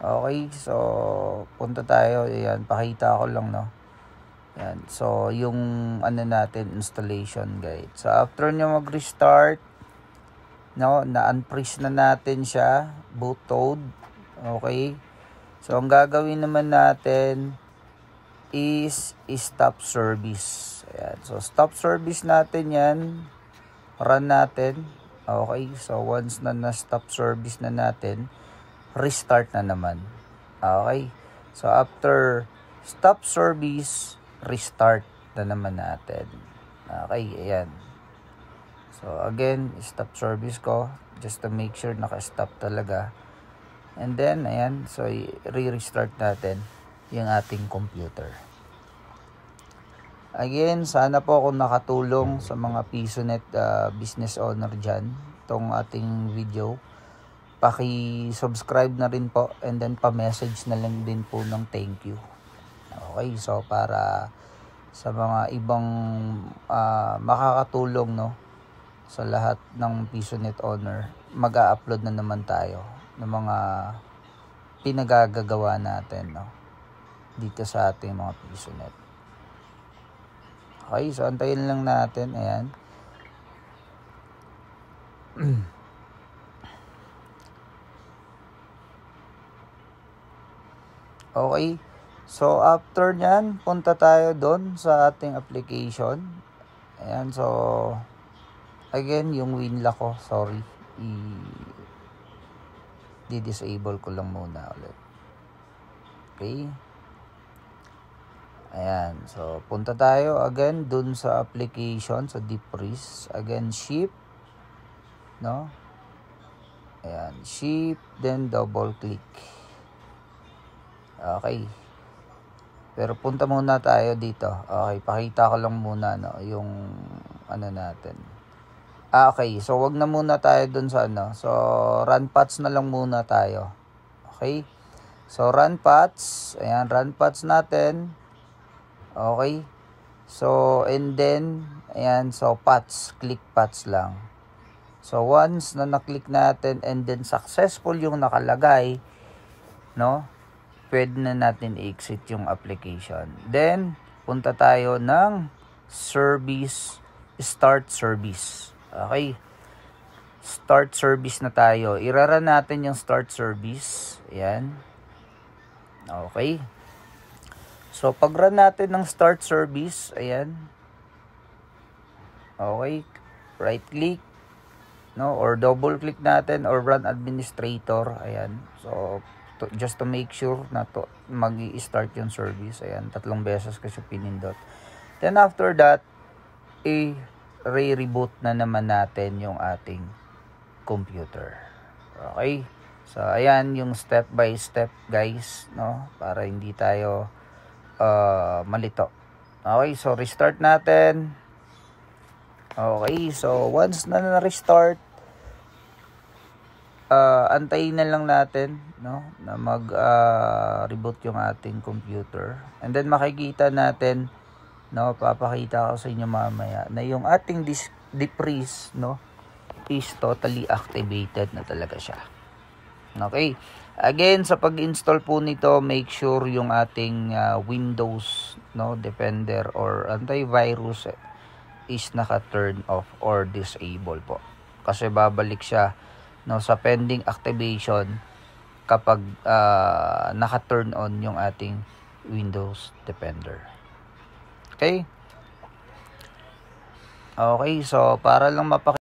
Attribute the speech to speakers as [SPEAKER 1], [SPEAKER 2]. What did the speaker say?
[SPEAKER 1] Okay, so punta tayo. Ayan, pakita ko lang, no. Ayan, so yung ano natin, installation guide. So after nyo mag-restart, no, na-unfreeze na natin siya, boot mode. Okay, so ang gagawin naman natin is stop service. Ayan, so stop service natin yan, run natin. Okay, so once na stop service na natin, restart na naman. Okay, so after stop service, restart na naman natin. Okay, ayan. So again, stop service ko just to make sure naka-stop talaga. And then ayan, so re-restart natin yung ating computer. Again, sana po ako nakatulong sa mga PisoNet business owner dyan itong ating video. Paki-subscribe na rin po, and then pa-message na lang din po ng thank you. Okay, so para sa mga ibang makakatulong, no, sa lahat ng PisoNet owner, mag-a-upload na naman tayo ng mga pinagagagawa natin, no, dito sa ating mga PisoNet. Okay, so antayin lang natin. Ayan. Okay, so after nyan, punta tayo doon sa ating application. Ayan, so again, yung Winlock ko, sorry, di-disable ko lang muna ulit. Okay, ayan, so punta tayo again doon sa application, sa deep freeze. Again, ship, no, ayan, ship, then double click. Okay, pero punta muna tayo dito. Okay, pakita ko lang muna, no, yung ano natin. Okay, so wag na muna tayo dun sa ano. So run paths na lang muna tayo. Okay, so run paths. Ayan, run paths natin. Okay, so and then ayan, so paths, click paths lang. So once na na-click natin and then successful yung nakalagay, no, pwede na natin i-exit yung application. Then, punta tayo ng service, start service. Okay. Start service na tayo. Irara natin yung start service. Ayan. Okay. So, pag-run natin ng start service, ayan. Okay. Right click, no, or double click natin, or run administrator. Ayan. So, just to make sure na to mag-i-start yung service. Ayan, 3 beses kasi pinindot. Then after that, re-reboot na naman natin yung ating computer. Okay, so ayan yung step by step, guys, no, para hindi tayo malito. Okay, so restart natin. Okay, so once na na-restart, antayin na lang natin, no, na mag-reboot yung ating computer. And then makikita natin, no, papakita ko sa inyo mamaya na yung ating deep freeze, no, is totally activated na talaga siya. Okay. Again, sa pag-install po nito, make sure yung ating Windows, no, Defender or antivirus is naka-turn off or disable po. Kasi babalik siya, no, sa pending activation kapag naka-turn on yung ating Windows Defender. Okay? Okay, so para lang